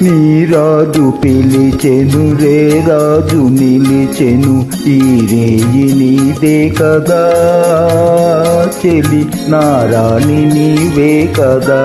నీ రాజు పిలిచెను రే రాజు నిలిచెను ఈ రేయి నీదే కదా చెలి నా రాణి నీవే కదా.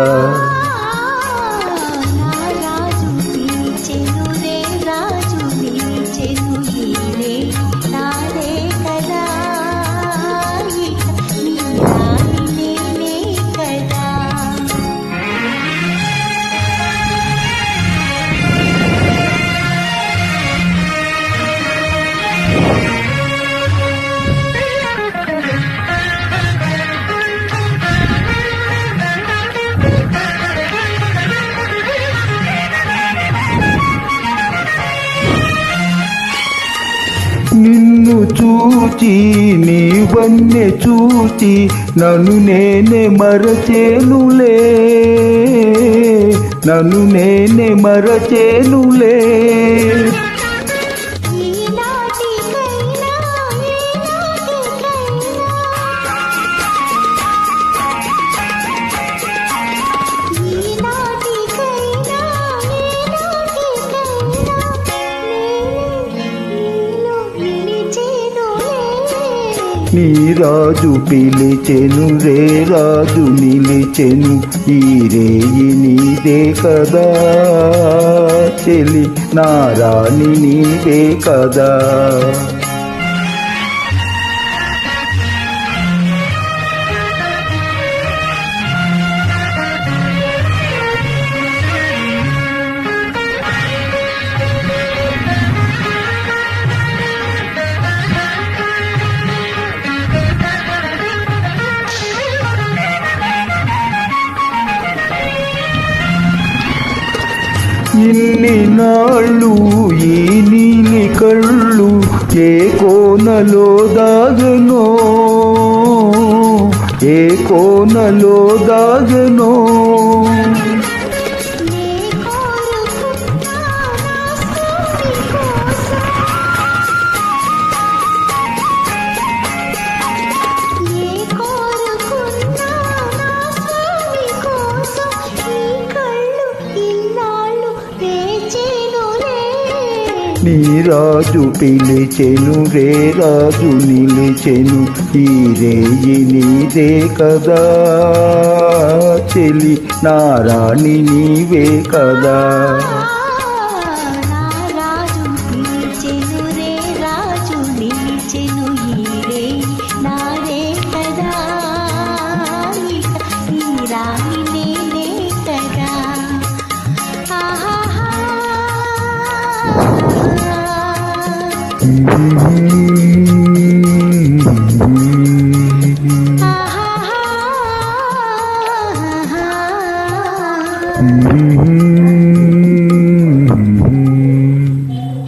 నిన్ను చూచి నీ వన్నె చూచి నన్ను నేనే మరచేనులే, నన్ను నేనే మరచేనులే. నీ రాజు పిలిచెను రే రాజు నిలిచెను ఈ రేయి నీదే కదా చెలి నా రాణి నీవే కదా. ఇన్ని నాళ్ళు ఈ నీలి కళ్ళు ఏ కోనలో దాగనో, ఏ కోనలో దాగనో. నీ రాజు పిలిచెను రే రాజు నిలిచెను ఈ రేయి నీదే కదా చెలి నా రాణి నీవే కదా.